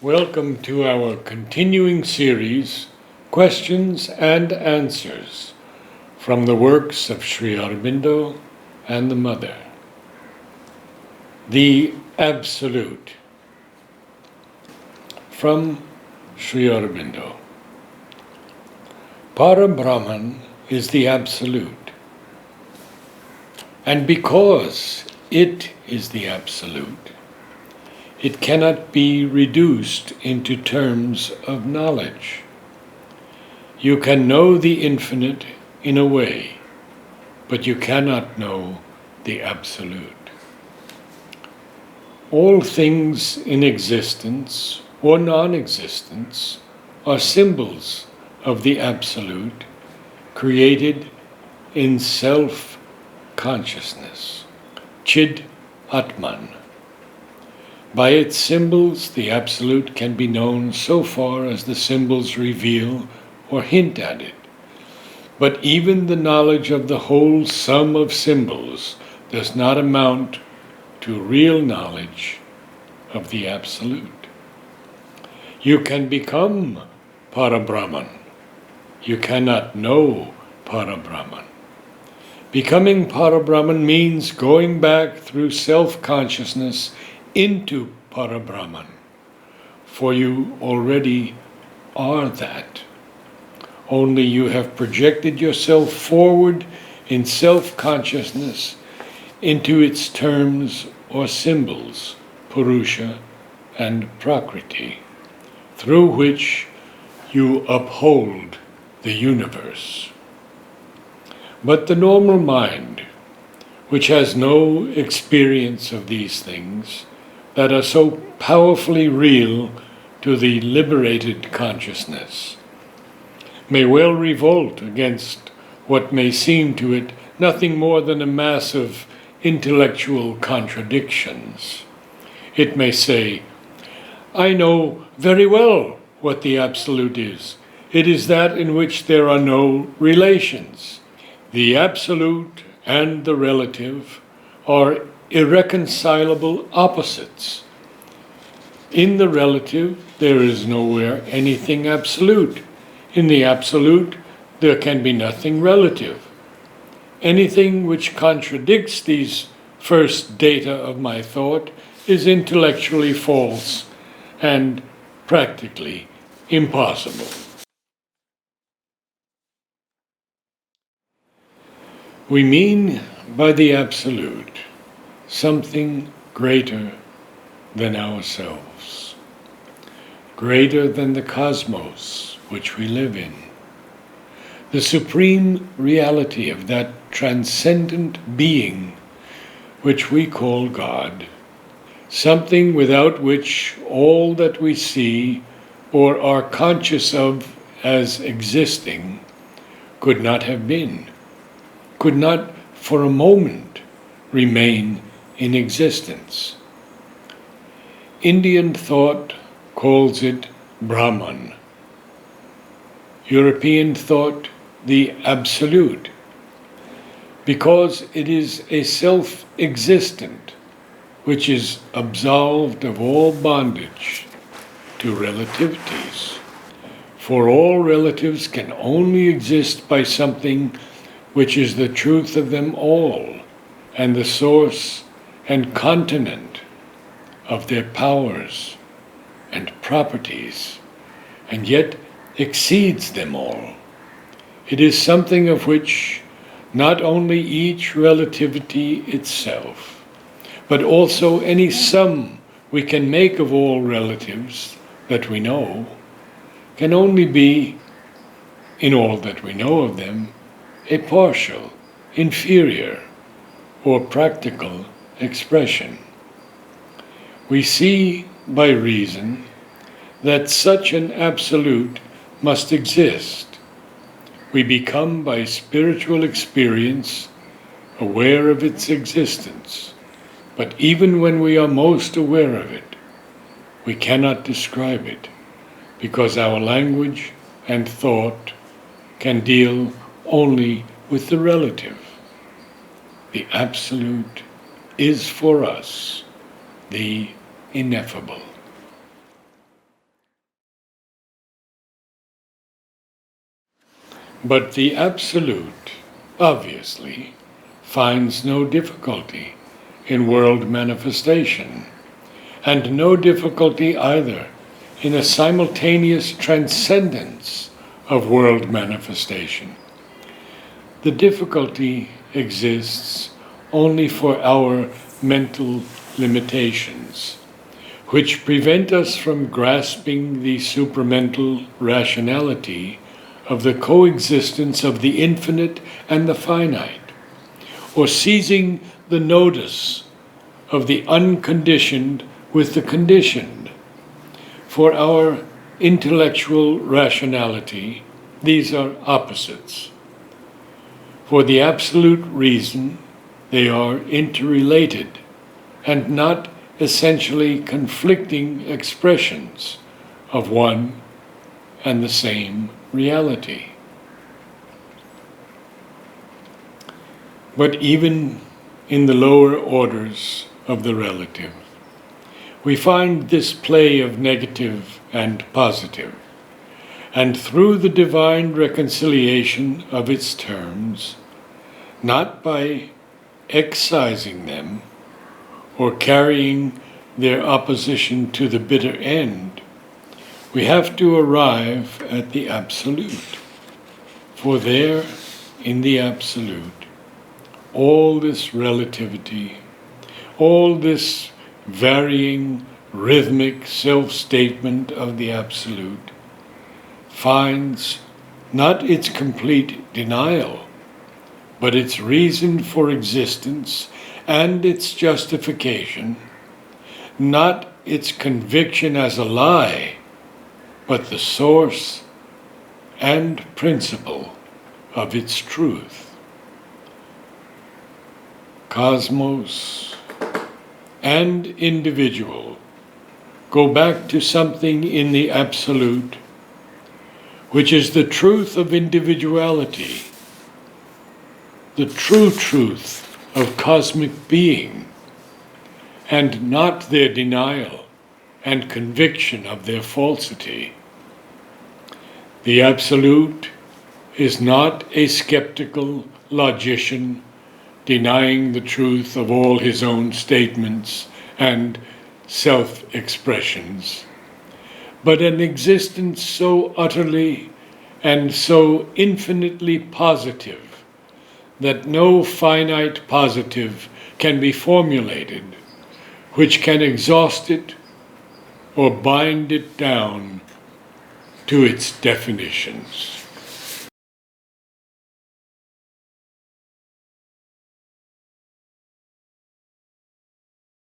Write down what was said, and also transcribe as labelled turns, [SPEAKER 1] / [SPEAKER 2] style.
[SPEAKER 1] Welcome to our continuing series, Questions and Answers, from the works of Sri Aurobindo and the Mother. The Absolute, from Sri Aurobindo. Para-Brahman is the Absolute, and because it is the Absolute, it cannot be reduced into terms of knowledge. You can know the infinite in a way, but you cannot know the Absolute. All things in existence or non-existence are symbols of the Absolute, created in self-consciousness, Chid Atman. By its symbols, the Absolute can be known so far as the symbols reveal or hint at it. But even the knowledge of the whole sum of symbols does not amount to real knowledge of the Absolute. You can become Para-Brahman. You cannot know Para-Brahman. Becoming Para-Brahman means going back through self-consciousness into Para-Brahman, for you already are that. Only you have projected yourself forward in self-consciousness into its terms or symbols, Purusha and Prakriti, through which you uphold the universe. But the normal mind, which has no experience of these things, that are so powerfully real to the liberated consciousness, may well revolt against what may seem to it nothing more than a mass of intellectual contradictions. It may say, I know very well what the Absolute is. It is that in which there are no relations. The Absolute and the relative are irreconcilable opposites. In the relative, there is nowhere anything absolute. In the Absolute, there can be nothing relative. Anything which contradicts these first data of my thought is intellectually false and practically impossible. We mean by the Absolute something greater than ourselves, greater than the cosmos which we live in, the supreme reality of that transcendent being which we call God, something without which all that we see or are conscious of as existing could not have been, could not for a moment remain in existence. Indian thought calls it Brahman. European thought the Absolute, because it is a self-existent which is absolved of all bondage to relativities. For all relatives can only exist by something which is the truth of them all, and the source and continent of their powers and properties, and yet exceeds them all. It is something of which not only each relativity itself, but also any sum we can make of all relatives that we know, can only be, in all that we know of them, a partial, inferior, or practical expression. We see by reason that such an Absolute must exist. We become by spiritual experience aware of its existence, but even when we are most aware of it, we cannot describe it, because our language and thought can deal only with the relative. The Absolute is for us the ineffable. But the Absolute, obviously, finds no difficulty in world manifestation, and no difficulty either in a simultaneous transcendence of world manifestation. The difficulty exists only for our mental limitations, which prevent us from grasping the supramental rationality of the coexistence of the infinite and the finite, or seizing the notice of the unconditioned with the conditioned. For our intellectual rationality, these are opposites. For the absolute reason, they are interrelated and not essentially conflicting expressions of one and the same reality. But even in the lower orders of the relative, we find this play of negative and positive, and through the divine reconciliation of its terms, not by excising them or carrying their opposition to the bitter end, we have to arrive at the Absolute. For there, in the Absolute, all this relativity, all this varying rhythmic self-statement of the Absolute finds not its complete denial, but its reason for existence and its justification, not its conviction as a lie, but the source and principle of its truth. Cosmos and individual go back to something in the Absolute, which is the truth of individuality, the true truth of cosmic being, and not their denial and conviction of their falsity. The Absolute is not a skeptical logician denying the truth of all his own statements and self-expressions, but an existence so utterly and so infinitely positive that no finite positive can be formulated which can exhaust it or bind it down to its definitions.